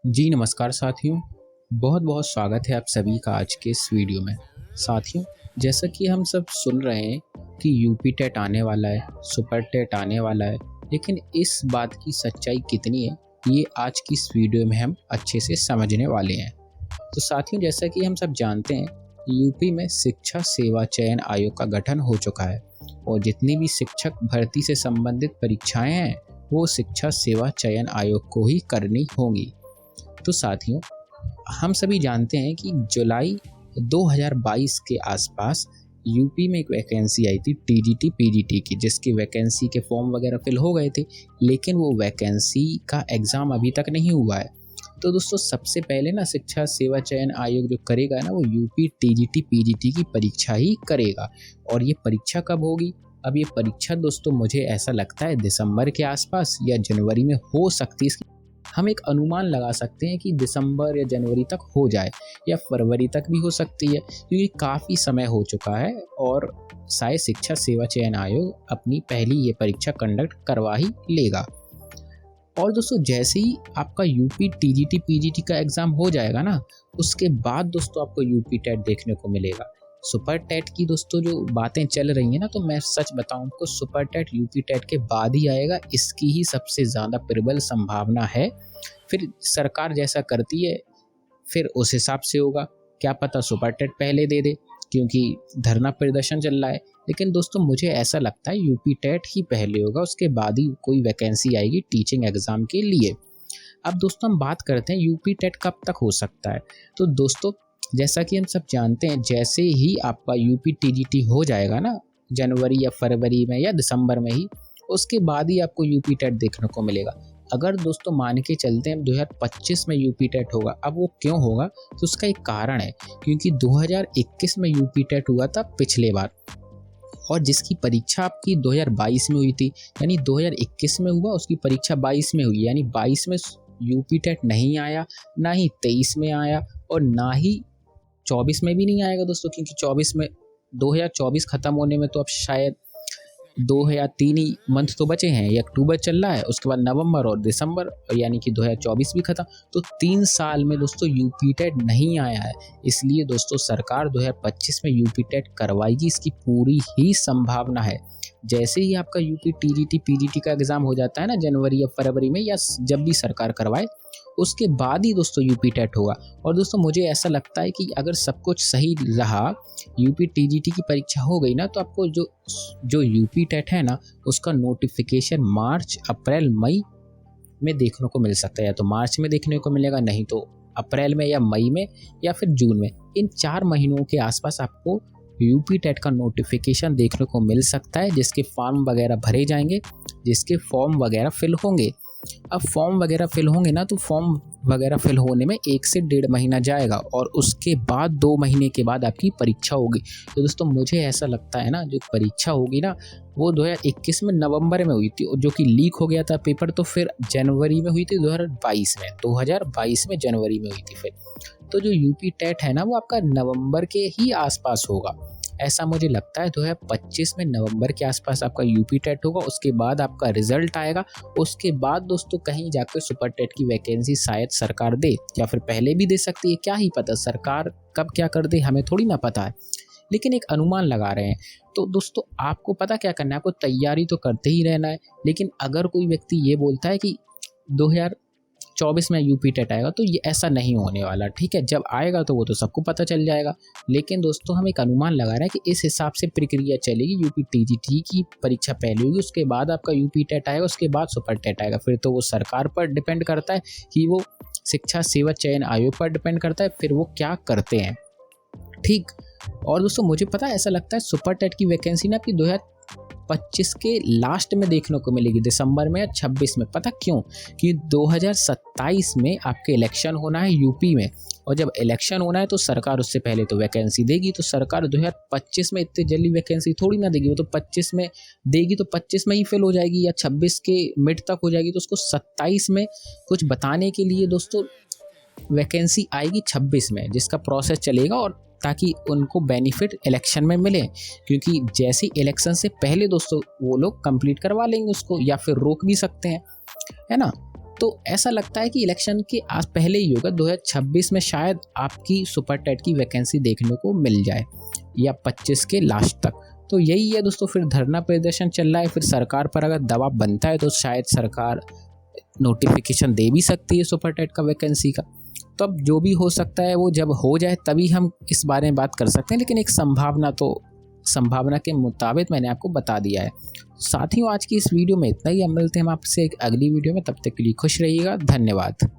जी नमस्कार साथियों, बहुत बहुत स्वागत है आप सभी का आज के इस वीडियो में। साथियों, जैसा कि हम सब सुन रहे हैं कि यूपी टेट आने वाला है, सुपर टेट आने वाला है, लेकिन इस बात की सच्चाई कितनी है, ये आज की इस वीडियो में हम अच्छे से समझने वाले हैं। तो साथियों, जैसा कि हम सब जानते हैं, यूपी में शिक्षा सेवा चयन आयोग का गठन हो चुका है और जितनी भी शिक्षक भर्ती से संबंधित परीक्षाएं हैं, वो शिक्षा सेवा चयन आयोग को ही करनी होंगी। तो साथियों, हम सभी जानते हैं कि जुलाई 2022 के आसपास यूपी में एक वैकेंसी आई थी टीजीटी पीजीटी की, जिसकी वैकेंसी के फॉर्म वगैरह फिल हो गए थे, लेकिन वो वैकेंसी का एग्ज़ाम अभी तक नहीं हुआ है। तो दोस्तों, सबसे पहले ना शिक्षा सेवा चयन आयोग जो करेगा ना, वो यूपी टीजीटी पीजीटी की परीक्षा ही करेगा। और ये परीक्षा कब होगी? अब ये परीक्षा दोस्तों, मुझे ऐसा लगता है दिसंबर के आसपास या जनवरी में हो सकती है। हम एक अनुमान लगा सकते हैं कि दिसंबर या जनवरी तक हो जाए या फरवरी तक भी हो सकती है, क्योंकि काफ़ी समय हो चुका है और शायद शिक्षा सेवा चयन आयोग अपनी पहली ये परीक्षा कंडक्ट करवा ही लेगा। और दोस्तों, जैसे ही आपका यूपी टीजीटी पीजीटी का एग्ज़ाम हो जाएगा ना, उसके बाद दोस्तों आपको यूपी टेट देखने को मिलेगा। सुपर टेट की दोस्तों जो बातें चल रही हैं ना, तो मैं सच बताऊं आपको, सुपर टेट यूपी टेट के बाद ही आएगा, इसकी ही सबसे ज़्यादा प्रबल संभावना है। फिर सरकार जैसा करती है, फिर उस हिसाब से होगा। क्या पता सुपर टेट पहले दे दे, क्योंकि धरना प्रदर्शन चल रहा है। लेकिन दोस्तों, मुझे ऐसा लगता है यूपी टेट ही पहले होगा, उसके बाद ही कोई वैकेंसी आएगी टीचिंग एग्ज़ाम के लिए। अब दोस्तों, हम बात करते हैं यूपी टेट कब तक हो सकता है। तो दोस्तों, जैसा कि हम सब जानते हैं, जैसे ही आपका यूपी टीजीटी हो जाएगा ना, जनवरी या फरवरी में या दिसंबर में ही, उसके बाद ही आपको यूपी टेट देखने को मिलेगा। अगर दोस्तों मान के चलते हैं 2025 में यूपी टेट होगा, अब वो क्यों होगा, तो उसका एक कारण है, क्योंकि 2021 में यूपी टेट हुआ था पिछले बार, और जिसकी परीक्षा आपकी 2022 में हुई थी, यानी 2021 में हुआ, उसकी परीक्षा 22 में हुई, यानी 22 में यूपी टेट नहीं आया, ना ही 23 में आया और ना ही 24 में भी नहीं आएगा दोस्तों, क्योंकि 24 में 2024 ख़त्म होने में तो अब शायद 2 या 3 ही मंथ तो बचे हैं। ये अक्टूबर चल रहा है, उसके बाद नवंबर और दिसंबर, यानी कि 2024 भी खत्म। तो 3 साल में दोस्तों यूपी टेट नहीं आया है, इसलिए दोस्तों सरकार 2025 में यूपी टेट करवाएगी, इसकी पूरी ही संभावना है। जैसे ही आपका यूपी टीजीटी पीजीटी का एग्ज़ाम हो जाता है ना, जनवरी या फरवरी में, या जब भी सरकार करवाए, उसके बाद ही दोस्तों यूपी टेट होगा। और दोस्तों, मुझे ऐसा लगता है कि अगर सब कुछ सही रहा, यूपी टीजीटी की परीक्षा हो गई ना, तो आपको जो यूपी टेट है ना, उसका नोटिफिकेशन मार्च अप्रैल मई में देखने को मिल सकता है। या तो मार्च में देखने को मिलेगा, नहीं तो अप्रैल में या मई में या फिर जून में। इन 4 महीनों के आसपास आपको यूपी टेट का नोटिफिकेशन देखने को मिल सकता है, जिसके फॉर्म वगैरह भरे जाएंगे, जिसके फॉर्म वगैरह फिल होंगे। अब फॉर्म वगैरह फिल होंगे ना, तो फॉर्म वगैरह फिल होने में 1 से 1.5 महीना जाएगा और उसके बाद 2 महीने के बाद आपकी परीक्षा होगी। तो दोस्तों, मुझे ऐसा लगता है ना, जो परीक्षा होगी ना, वो 2021 में नवंबर में हुई थी, जो कि लीक हो गया था पेपर, तो फिर जनवरी में हुई थी 2022 में जनवरी में हुई थी फिर। तो जो यूपी टेट है ना, वो आपका नवंबर के ही आसपास होगा, ऐसा मुझे लगता है। 2025 में नवंबर के आसपास आपका यूपी टेट होगा, उसके बाद आपका रिजल्ट आएगा। उसके बाद दोस्तों कहीं जाकर सुपर टेट की वैकेंसी शायद सरकार दे, या फिर पहले भी दे सकती है, क्या ही पता, सरकार कब क्या कर दे हमें थोड़ी ना पता है, लेकिन एक अनुमान लगा रहे हैं। तो दोस्तों, आपको पता क्या करना है, आपको तैयारी तो करते ही रहना है। लेकिन अगर कोई व्यक्ति ये बोलता है कि 2024 में यूपी टेट आएगा, तो ये ऐसा नहीं होने वाला, ठीक है। जब आएगा तो वो तो सबको पता चल जाएगा। लेकिन दोस्तों, हम एक अनुमान लगा रहे हैं कि इस हिसाब से प्रक्रिया चलेगी। यूपी टीजीटी की परीक्षा पहले होगी, उसके बाद आपका यूपी टेट आएगा, उसके बाद सुपर टेट आएगा। फिर तो वो सरकार पर डिपेंड करता है कि वो शिक्षा सेवा चयन आयोग पर डिपेंड करता है, फिर वो क्या करते हैं, ठीक। और दोस्तों, मुझे पता है, ऐसा लगता है सुपर टेट की वैकेंसी ना आपकी 2025 के लास्ट में देखने को मिलेगी, दिसंबर में या 26 में। पता क्यों? कि 2027 में आपके इलेक्शन होना है यूपी में, और जब इलेक्शन होना है तो सरकार उससे पहले तो वैकेंसी देगी। तो सरकार 2025 में इतनी जल्दी वैकेंसी थोड़ी ना देगी, वो तो 25 में देगी, तो 25 में ही फिल हो जाएगी या 26 के मिड तक हो जाएगी। तो उसको 27 में कुछ बताने के लिए दोस्तों वैकेंसी आएगी 26 में, जिसका प्रोसेस चलेगा, और ताकि उनको बेनिफिट इलेक्शन में मिले, क्योंकि जैसे इलेक्शन से पहले दोस्तों वो लोग कंप्लीट करवा लेंगे उसको, या फिर रोक भी सकते हैं, है ना। तो ऐसा लगता है कि इलेक्शन के आज पहले ही होगा, 2026 में शायद आपकी सुपर टेट की वैकेंसी देखने को मिल जाए या 25 के लास्ट तक। तो यही है दोस्तों, फिर धरना प्रदर्शन चल रहा है, फिर सरकार पर अगर दबाव बनता है तो शायद सरकार नोटिफिकेशन दे भी सकती है सुपर टेट का वैकेंसी का। तो अब जो भी हो सकता है वो जब हो जाए तभी हम इस बारे में बात कर सकते हैं, लेकिन एक संभावना के मुताबिक मैंने आपको बता दिया है। साथियों, आज की इस वीडियो में इतना ही। हम मिलते हैं आपसे एक अगली वीडियो में, तब तक के लिए खुश रहिएगा। धन्यवाद।